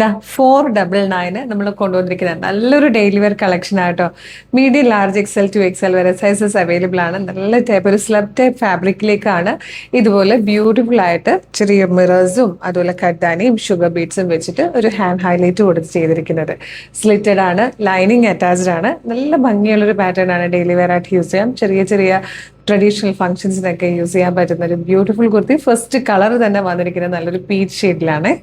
499 നമ്മൾ കൊണ്ടുവന്നിരിക്കുന്നത് നല്ലൊരു ഡെയിലി വെയർ കളക്ഷൻ ആട്ടോ. Medium large XL to XL വരെ സൈസസ് അവൈലബിൾ ആണ്. നല്ല ടൈപ്പ് ഒരു സ്ലബ് ടൈപ്പ് ഫാബ്രിക്കിലേക്കാണ് ഇതുപോലെ ബ്യൂട്ടിഫുൾ ആയിട്ട് ചെറിയ മിറേഴ്സും അതുപോലെ കട്ടാനിയും ഷുഗർ ബീഡ്സും വെച്ചിട്ട് ഒരു ഹാൻഡ് ഹൈലൈറ്റ് കൊടുത്ത് ചെയ്തിരിക്കുന്നത്. സ്ലിറ്റഡ് ആണ്, ലൈനിങ് അറ്റാച്ച്ഡ് ആണ്. നല്ല ഭംഗിയുള്ളൊരു പാറ്റേൺ ആണ്. ഡെയിലി വെയർ ആയിട്ട് യൂസ് ചെയ്യാം. ചെറിയ ചെറിയ ട്രഡീഷണൽ ഫംഗ്ഷൻസിനൊക്കെ യൂസ് ചെയ്യാൻ പറ്റുന്ന ഒരു ബ്യൂട്ടിഫുൾ കുർത്തി. ഫസ്റ്റ് കളർ തന്നെ വന്നിരിക്കുന്നത് നല്ലൊരു പീച്ച് ഷെയ്ഡിലാണ്.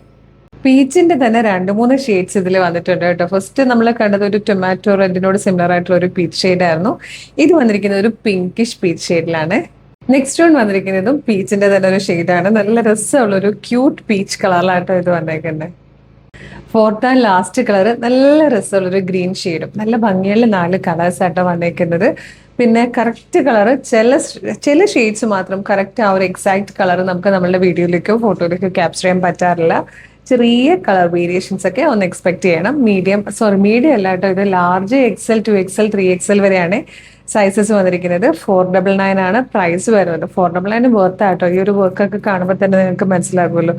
പീച്ചിന്റെ തന്നെ 2-3 ഷെയ്ഡ്സ് ഇതിൽ വന്നിട്ടുണ്ട് കേട്ടോ. ഫസ്റ്റ് നമ്മൾ കണ്ടത് ഒരു ടൊമാറ്റോ റെഡിനോട് സിമിലർ ആയിട്ടുള്ള ഒരു പീച്ച് ഷെയ്ഡ് ആയിരുന്നു. ഇത് വന്നിരിക്കുന്നത് ഒരു പിങ്കിഷ് പീച്ച് ഷെയ്ഡിലാണ്. നെക്സ്റ്റ് വൺ വന്നിരിക്കുന്നതും പീച്ചിന്റെ തന്നെ ഒരു ഷെയ്ഡാണ്. നല്ല രസമുള്ള ഒരു ക്യൂട്ട് പീച്ച് കളറിലായിട്ടോ ഇത് വന്നേക്കുന്നത്. ഫോർത്ത് ആൻഡ് ലാസ്റ്റ് കളർ നല്ല രസമുള്ളൊരു ഗ്രീൻ ഷെയ്ഡും നല്ല ഭംഗിയുള്ള 4 കളേഴ്സ് ആയിട്ടോ വന്നേക്കുന്നത്. പിന്നെ കറക്റ്റ് കളർ ചില ഷെയ്ഡ്സ് മാത്രം കറക്റ്റ് ആ ഒരു എക്സാക്ട് കളർ നമുക്ക് നമ്മളുടെ വീഡിയോയിലേക്കോ ഫോട്ടോയിലേക്കോ ക്യാപ്ചർ ചെയ്യാൻ പറ്റാറില്ല. ചെറിയ കളർ വേരിയേഷൻസ് ഒക്കെ ഒന്ന് എക്സ്പെക്ട് ചെയ്യണം. മീഡിയം അല്ല കേട്ടോ, ഇത് large XL to XL 3XL വരെയാണ് സൈസസ് വന്നിരിക്കുന്നത്. 499 ആണ് പ്രൈസ് വരുന്നത്. 499 വർത്ത് ആട്ടോ. ഈ ഒരു വർക്കൊക്കെ കാണുമ്പോൾ തന്നെ നിങ്ങൾക്ക് മനസ്സിലാകുമല്ലോ.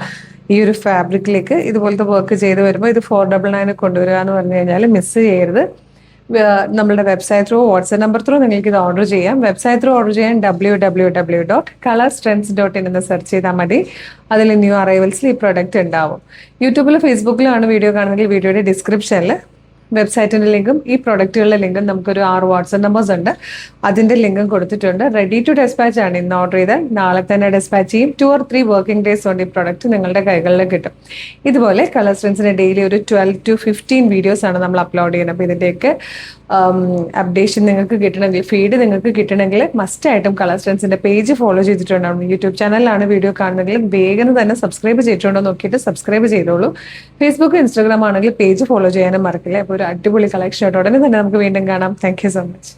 ഈ ഒരു ഫാബ്രിക്കിലേക്ക് ഇതുപോലത്തെ വർക്ക് ചെയ്ത് വരുമ്പോൾ ഇത് 499 കൊണ്ടുവരിക എന്ന് പറഞ്ഞു കഴിഞ്ഞാൽ മിസ് ചെയ്യരുത്. നമ്മളുടെ website through WhatsApp number through നിങ്ങൾക്ക് ഇത് ഓർഡർ ചെയ്യാം. വെബ്സൈറ്റ് ത്രൂ ഓർഡർ ചെയ്യാൻ www.colorstrends.in എന്ന് സെർച്ച് ചെയ്താൽ മതി. അതിൽ ന്യൂ അറൈവൽസിൽ ഈ പ്രൊഡക്റ്റ് ഉണ്ടാവും. യൂട്യൂബിലും ഫേസ്ബുക്കിലാണ് വീഡിയോ കാണുന്നെങ്കിൽ വീഡിയോയുടെ ഡിസ്ക്രിപ്ഷനിൽ വെബ്സൈറ്റിന്റെ ലിങ്കും ഈ പ്രൊഡക്റ്റുകളുടെ ലിങ്കും നമുക്കൊരു 6 വാട്സ്ആപ്പ് നമ്പേഴ്സ് ഉണ്ട്. അതിന്റെ ലിങ്കും കൊടുത്തിട്ടുണ്ട്. റെഡി ടു ഡെസ്പാച്ച് ആണ്. ഇന്ന് ഓർഡർ ചെയ്താൽ നാളെ തന്നെ ഡെസ്പാച്ച് ചെയ്യും. 2 or 3 വർക്കിംഗ് ഡേയ്സ് കൊണ്ട് ഈ പ്രൊഡക്റ്റ് നിങ്ങളുടെ കൈകളിൽ കിട്ടും. ഇതുപോലെ കളർ സ്ട്രെൻസിന്റെ ഡെയിലി ഒരു 12 to 15 വീഡിയോസ് ആണ് നമ്മൾ അപ്ലോഡ് ചെയ്യുന്നത്. അപ്പോൾ ഇതിന്റെയൊക്കെ അപ്ഡേഷൻ നിങ്ങൾക്ക് കിട്ടണമെങ്കിൽ, ഫീഡ് നിങ്ങൾക്ക് കിട്ടണമെങ്കിൽ മസ്റ്റ് ആയിട്ടും കളർ സ്ട്രെൻസിന്റെ പേജ് ഫോളോ ചെയ്തിട്ടുണ്ടാവും. യൂട്യൂബ് ചാനലിലാണ് വീഡിയോ കാണുന്നതെങ്കിൽ വേഗം തന്നെ സബ്സ്ക്രൈബ് ചെയ്തിട്ടുണ്ടോ നോക്കിയിട്ട് സബ്സ്ക്രൈബ് ചെയ്തോളൂ. ഫേസ്ബുക്ക് ഇൻസ്റ്റാഗ്രാം ആണെങ്കിൽ പേജ് ഫോളോ ചെയ്യാനും മറക്കില്ല. അപ്പോൾ ഒരു അടിപൊളി കളക്ഷൻ ആയിട്ട് ഉടനെ തന്നെ നമുക്ക് വീണ്ടും കാണാം. Thank you so much.